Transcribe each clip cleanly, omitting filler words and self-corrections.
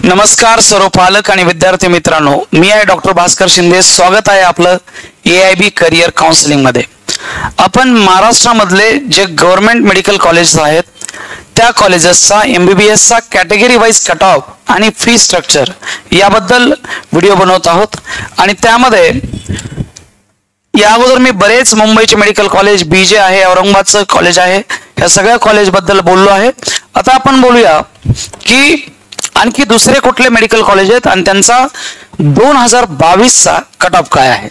नमस्कार सर्व पालक आणि विद्यार्थी मित्रांनो, मी आहे डॉक्टर भास्कर शिंदे. स्वागत आहे आपलं AIB करिअर काउन्सिलिंग मध्ये. आपण महाराष्ट्रामधले जे गव्हर्नमेंट मेडिकल कॉलेजेस आहेत त्या कॉलेजेसचा MBBS चा कॅटेगरी वाईज कट ऑफ आणि फी स्ट्रक्चर याबद्दल व्हिडिओ बनवत आहोत. आणि त्यामध्ये या अगोदर मी बरेच मुंबईचे मेडिकल कॉलेज, BJ आहे, औरंगाबादचं कॉलेज आहे, या सगळ्या कॉलेज बद्दल बोललो आहे. आता आपण बोलूया की आणखी दुसरे कुठले मेडिकल कॉलेज आहेत आणि त्यांचा 2022 चा कट ऑफ काय आहे.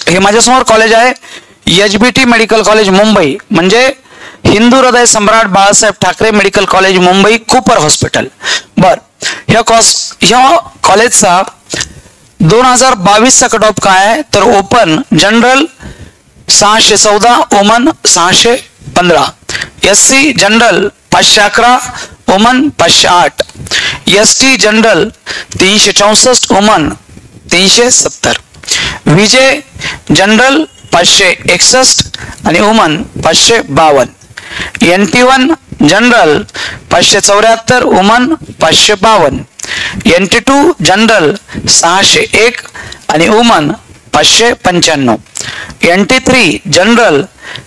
हे माझ्यासमोर कॉलेज आहे HBT मेडिकल कॉलेज मुंबई, म्हणजे हिंदू हृदय सम्राट Balasaheb Thackeray medical college Mumbai, Cooper hospital. बर, ह्या कॉलेजचा 2022 चा कट ऑफ काय आहे तर ओपन जनरल 614, ओमन 615, SC जनरल 511, ओमन 508, ST जनरल 364, ओमन 370, VJ जनरल 561 आणि ओमन 552, NT1 जनरल 574, ओमन 552, NT2 जनरल 601 आणि ओमन 595, NT3 जनरल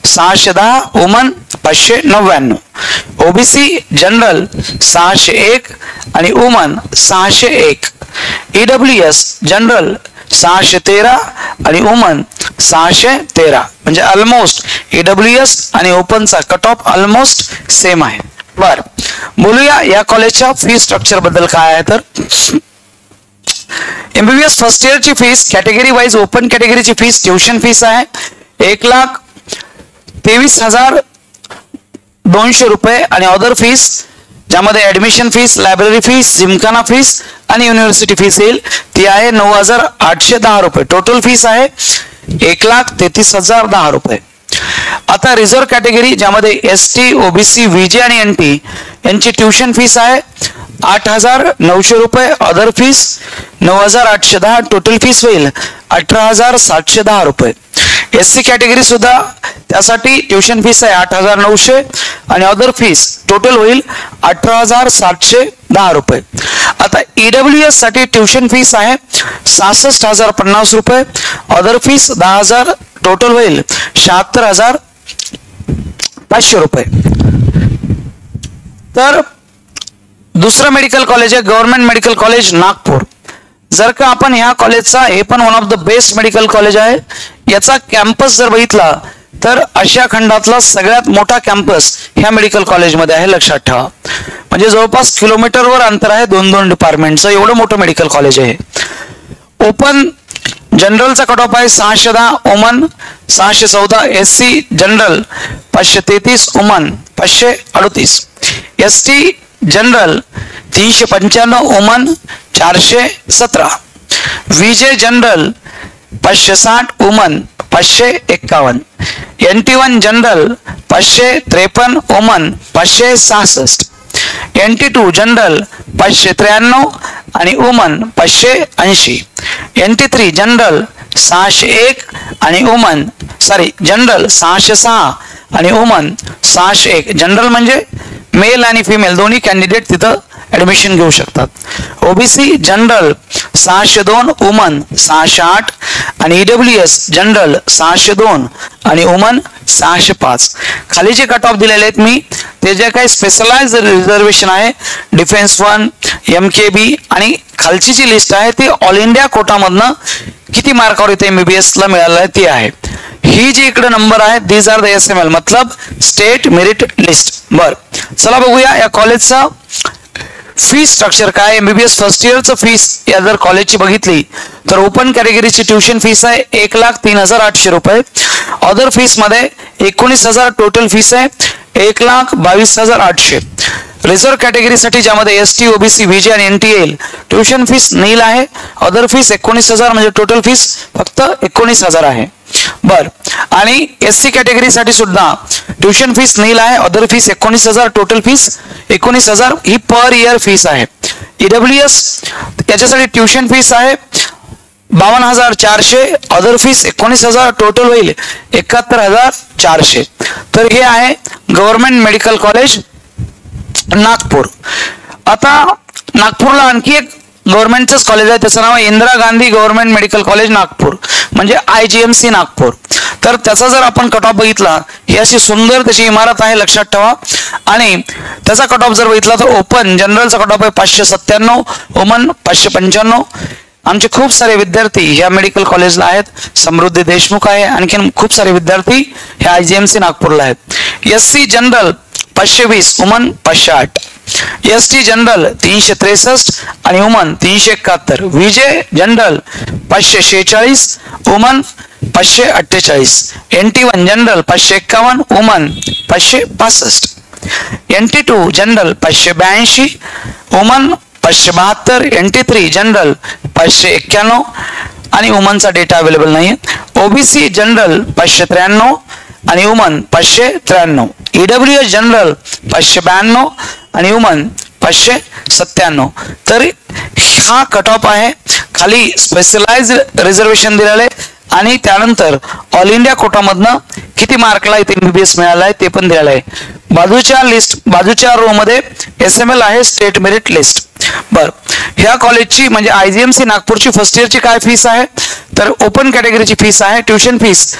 610, ओमन 599, OBC जनरल 601 आणि ओमन 601, EWS जनरल 613 आणि ओमन 613. म्हणजे ऑलमोस्ट EWS आणि ओपनचा कट ऑफ ऑलमोस्ट सेम आहे. बर, बोलूया या कॉलेजच्या फी स्ट्रक्चर बद्दल काय आहे. तर MBBS फर्स्ट इयरची फीस कॅटेगरी वाईज ओपन कॅटेगरीची फीस ट्युशन फीस आहे 1,23,200 रुपये आणि अदर फीस ज्यामध्ये admission fees, library fees, gymkhana fees आणि युनिव्हर्सिटी फीस येईल ती आहे 9,810 रुपये. टोटल फीस आहे 1,33,010 रुपये. आता रिझर्व कॅटेगरी ज्यामध्ये ST, OBC, VJ आणि NT यांची ट्युशन फीस आहे 8,900 रुपये, अदर फीस 9,810, टोटल फीस होईल 18,710 रुपये. SC कॅटेगरी सुद्धा त्यासाठी ट्युशन फीस आहे 8,900 आणि अदर फीस टोटल होईल 18,710 रुपये. आता EWS साठी ट्युशन फीस आहे 66,050 रुपये, अदर फीस 10,000, टोटल होईल 76,500 रुपये. तर दुसरं मेडिकल कॉलेज आहे गव्हर्नमेंट मेडिकल कॉलेज नागपूर. जर का आपण ह्या कॉलेजचा, हे पण one of the best medical college आहे, याचा कॅम्पस जर बघितला तर आशिया खंडातला सगळ्यात मोठा कॅम्पस ह्या मेडिकल कॉलेजमध्ये आहे, लक्षात ठेवा. म्हणजे जवळपास किलोमीटरवर अंतर आहे 2-2 डिपार्टमेंटचं, एवढं मोठं मेडिकल कॉलेज आहे. ओपन जनरलचा कट ऑफ आहे 610, ओमन 614, SC जनरल 533, ओमन 538, ST जनरल 395, ओमन 417, VJ जनरल 560, ओमन 551, NT1 जनरल 553, ओमन 566, NT2 जनरल 593 आणि ओमन 580, NT3 जनरल 601 आणि ओमन जनरल 606 आणि ओमन 601. जनरल म्हणजे मेल आणि फिमेल दोन्ही कॅन्डिडेट तिथं ऍडमिशन घेऊ शकतात. OBC जनरल 602, ओमन 608 आणि EWS जनरल 602 आणि ओमन 605. खाली जे कट ऑफ दिलेले आहेत मी ते जे काही स्पेशलाइज रिझर्वेशन आहे डिफेन्स 1, MKB आणि खालची जी लिस्ट आहे ती ऑल इंडिया कोटामधनं किती मार्कावर इथे MBBS ला मिळालं आहे ती आहे. ही जी इकडे नंबर आहे दीज आर द SML मतलब स्टेट मेरिट लिस्ट. बर, चला बघूया या कॉलेजचा फी स्ट्रक्चर काय. MBBS फर्स्ट इयरचं फीस या जर कॉलेजची बघितली तर ओपन कॅटेगरीची ट्युशन फीस आहे 1,03,800 रुपये, अदर फीस मध्ये 19,000, टोटल फीस आहे 1,22,800. रिझर्व कॅटेगरीसाठी ज्यामध्ये ST, OBC, VJ आणि NT येईल ट्युशन फीस नील आहे, अदर फीस 19,000, म्हणजे टोटल फीस फक्त 19,000 आहे. बर, आणि SC कॅटेगरीसाठी सुद्धा ट्युशन फीस नील आहे, अदर फीस 19,000, टोटल फीस 19,000 ही पर इयर फीस आहे. EWS याच्यासाठी ट्युशन फीस आहे 52,400, अदर फीस 19,000, टोटल होईल 71,400. तर हे आहे गव्हर्नमेंट मेडिकल कॉलेज नागपूर. आता नागपूरला आणखी एक गव्हर्नमेंटचंच कॉलेज आहे, त्याचं नाव आहे Indira Gandhi government medical college Nagpur, म्हणजे IGMC नागपूर. तर त्याचा जर आपण कट ऑफ बघितला, ही अशी सुंदर त्याची इमारत आहे, लक्षात ठेवा. आणि त्याचा कट ऑफ जर बघितला तर ओपन जनरलचा कट ऑफ आहे 597, वुमन 595. आमचे खूप सारे विद्यार्थी ह्या मेडिकल कॉलेजला आहेत. समृद्धी देशमुख आहे, आणखीन खूप सारे विद्यार्थी ह्या IGMC नागपूरला आहेत. SC general 520, woman 508. ST general 363 आणि woman 371. VJ general 546, woman 548. NT1 general 551, woman 565. NT2 general 582, woman 572. NT3 general 591 आणि वुमनचा डेटा अवेलेबल नाही. OBC जनरल 593 आणि वुमन 593. EWS जनरल 592 आणि वुमन 597. तर हा कट ऑफ आहे. खाली स्पेशलाइज रिझर्वेशन दिलेलं आहे आणि त्यानंतर ऑल इंडिया कोटामधनं किती मार्कला इथे MBBS मिळाला आहे ते पण दिलेलं आहे. बाजूच्या रो मध्ये SML आहे, स्टेट मेरिट लिस्ट. बर, ह्या कॉलेजची म्हणजे IGMC नागपूरची फर्स्ट इयरची काय फीस आहे, तर ओपन कॅटेगरीची फीस आहे, ट्युशन फीस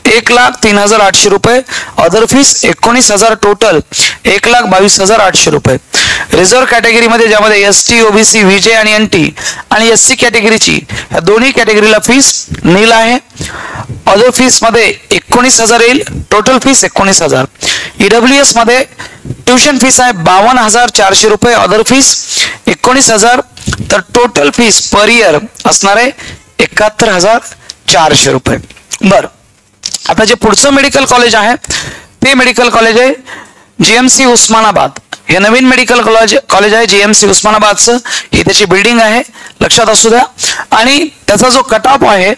1,03,800 रुपये, अदर फीस 19,000, टोटल 1,22,800 रुपये. रिझर्व्ह कॅटेगरीमध्ये ज्यामध्ये ST, OBC, VJ आणि NT आणि SC कॅटेगरीची या दोन्ही कॅटेगरीला फीस नील आहे. अदर फीस मध्ये 19,000 येईल, टोटल फीस 19,000. EWS मध्ये ट्युशन फीस आहे 52,400 रुपये, अदर फीस 19,000, तर टोटल फीस पर इयर असणार आहे 71,400 रुपये. बर, आता जे पुढचं मेडिकल कॉलेज आहे ते मेडिकल कॉलेज आहे GMC उस्मानाबाद. हे नवीन मेडिकल कॉलेज आहे GMC उस्मानाबादचं. ही त्याची बिल्डिंग आहे, लक्षात असू द्या. आणि त्याचा जो कट ऑफ आहे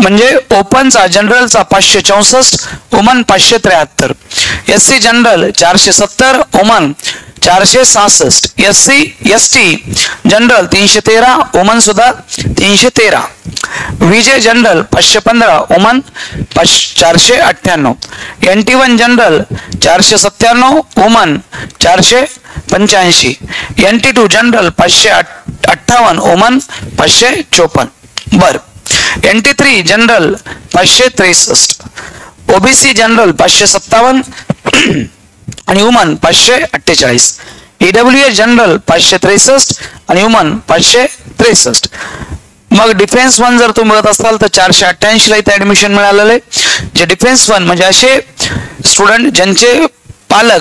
म्हणजे ओपनचा जनरलचा 564, woman 573. SC general 470, woman 466. ST general 313, woman सुद्धा 313. VJ general 515, woman 498. NT1 general 497, woman 485. NT2 general 558, woman 554. बर, NT3 जनरल 563. OBC जनरल 557 आणि वुमन 548. EWS जनरल 563 आणि वुमन 563. मग डिफेन्स वन जर तुम्ही बघत असाल तर 488 ला इथे ऍडमिशन मिळालेलं आहे. जे डिफेन्स वन म्हणजे असे स्टुडंट ज्यांचे पालक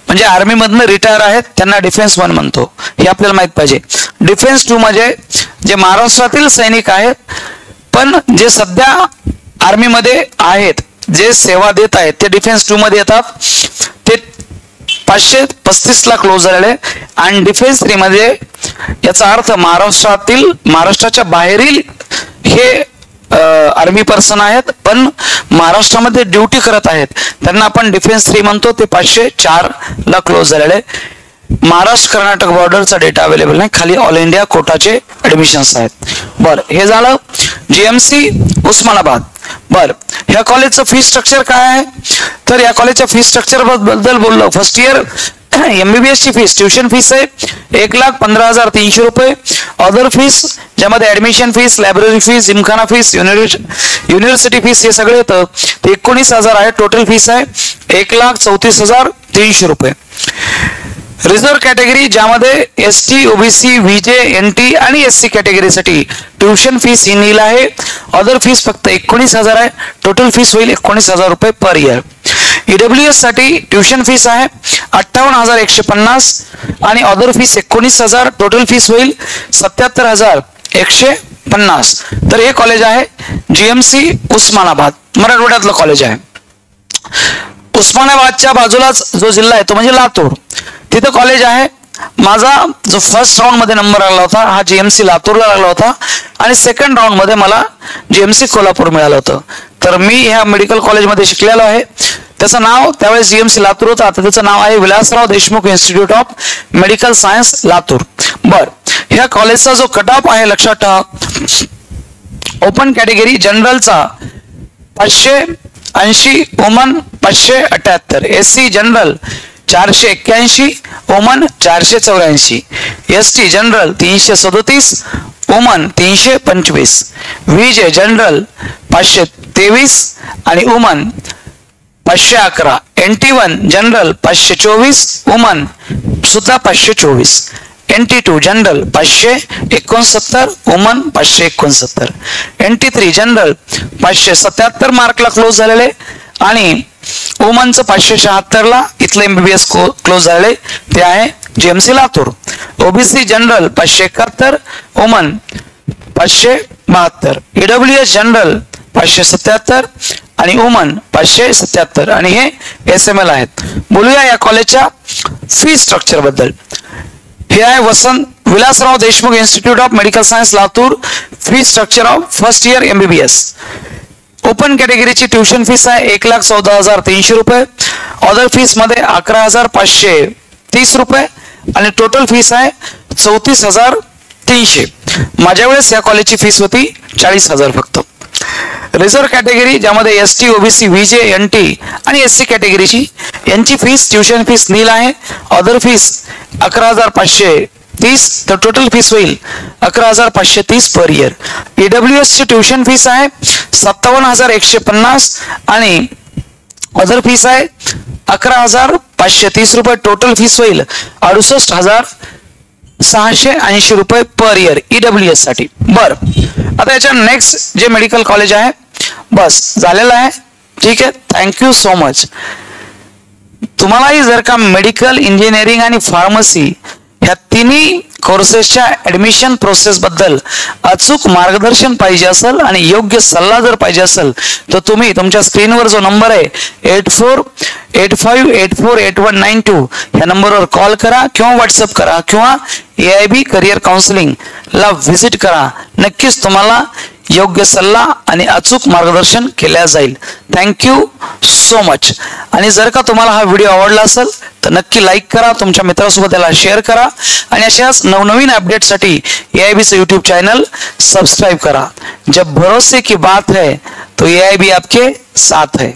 म्हणजे आर्मी मधनं रिटायर आहेत त्यांना डिफेन्स वन म्हणतो, हे आपल्याला माहित पाहिजे. डिफेन्स टू म्हणजे जे महाराष्ट्रातील सैनिक आहेत पण जे सध्या आर्मी मध्ये आहेत, जे सेवा देत आहेत ते डिफेन्स टू मध्ये येतात. ते 535 ला क्लोज झालेले. आणि डिफेन्स 3 मध्ये याचा अर्थ महाराष्ट्राच्या बाहेरील हे आर्मी पर्सन आहेत पण महाराष्ट्रामध्ये ड्युटी करत आहेत, त्यांना आपण डिफेन्स 3 म्हणतो. ते 504 ला क्लोज झालेले. महाराष्ट्र कर्नाटक बॉर्डरचा डेटा अवेलेबल नाही, खाली ऑल इंडिया कोटाचे ऍडमिशन्स आहेत. बर, हे झालं GMC उस्मानाबाद. बर, ह्या कॉलेजचं फी स्ट्रक्चर काय आहे, तर या कॉलेजच्या फी स्ट्रक्चर बद्दल बोललो. फर्स्ट इयर MBBS ची फीस ट्युशन फीस आहे 1,15,300 रुपये. अदर फीस ज्यामध्ये admission fees, library fees, gymkhana fees, university fees हे सगळे येतं ते 19,000 आहे. टोटल फीस आहे 1,34,300 रुपये. रिझर्व्ह कॅटेगरी ज्यामध्ये ST, OBC, VJ, NT आणि SC कॅटेगरीसाठी ट्युशन फीस ही नील आहे. अदर फीस फक्त 19,000 आहे. टोटल फीस होईल 19,000 रुपये पर इयर. EWS साठी ट्युशन फीस आहे 58,150 आणि अदर फीस 19,000. टोटल फीस होईल 77,150. तर हे कॉलेज आहे GMC उस्मानाबाद, मराठवाड्यातलं कॉलेज आहे. उस्मानाबादच्या बाजूलाच जो जिल्हा आहे तो म्हणजे लातूर, तिथं कॉलेज आहे. माझा जो फर्स्ट राऊंड मध्ये नंबर लागला होता हा GMC लातूरला लागला होता आणि सेकंड राऊंड मध्ये मला GMC कोल्हापूर मिळालं होतं. तर मी ह्या मेडिकल कॉलेजमध्ये शिकलेलो आहे. त्याचं नाव त्यावेळेस GMC लातूर होतं, आता त्याचं नाव आहे Vilasrao Deshmukh institute of medical science Latur. बर, ह्या कॉलेजचा जो कट ऑफ आहे लक्षात ठेवा. ओपन कॅटेगरी जनरलचा 580, women 578. SC general 481, women 484, ST general 337, ओमन 325, VJ जनरल 523 आणि ओमन 511, NT1 जनरल 524, ओमन सुद्धा 524, NT2 जनरल 569, ओमन 569, NT3 जनरल 577 मार्कला क्लोज झालेले आणि ओमनचं 576 ला इथलं MBBS क्लोज झाले ते आहे JMC लातूर. OBC जनरल 571, ओमन 572, EWS जनरल 577 आणि ओमन 577 आणि हे SML आहेत. बोलूया या कॉलेजच्या फी स्ट्रक्चर बद्दल. हे आहे Vilasrao Deshmukh institute of medical science Latur. Fee structure of first year MBBS. Open कॅटेगरीची ट्युशन फीस आहे 1,14,300 रुपये. अदर फीस मध्ये 11,530 रुपये आणि टोटल फीस आहे 34,300. माझ्या वेळेस या कॉलेजची फीस होती 40,000 फक्त. रिझर्व कॅटेगरी ज्यामध्ये ST, OBC, VJ, NT आणि SC कॅटेगरीची यांची फीस ट्युशन फीस नील आहे. अदर फीस 11,530 तर टोटल फीस होईल 11,530 पर इयर. EWS ची ट्युशन फीस आहे 57,150 आणि अदर फीस आहे 11,530 रुपये. टोटल फीस होईल 68,680 रुपये पर इयर EWS साठी. बर, आता याच्या नेक्स्ट जे मेडिकल कॉलेज आहे बस झालेलं आहे. ठीक आहे, थँक्यू सो मच. तुम्हालाही जर का मेडिकल, इंजिनिअरिंग आणि फार्मसी ह्या तिन्ही कोर्सेसच्या ऍडमिशन प्रोसेस बद्दल अचूक मार्गदर्शन पाहिजे असेल आणि योग्य सल्ला जर पाहिजे असेल तर तुम्ही तुमच्या स्क्रीनवर जो नंबर आहे 8485848192 या नंबरवर कॉल करा किंवा व्हॉट्सअप करा किंवा AIB करिअर काउन्सिलिंग ला व्हिजिट करा. नक्कीच तुम्हाला योग्य सल्ला आणि अचूक मार्गदर्शन केले जाईल. Thank you so much. आणि जर का तुम्हाला हा व्हिडिओ आवडला असेल तर नक्की लाईक करा, तुमच्या मित्रांसोबत त्याला शेअर करा आणि अशाच नवनवीन अपडेटसाठी AIBचं यूट्यूब चॅनल सबस्क्राइब करा. जब भरोसे की बात है तो AIB आपके साथ है.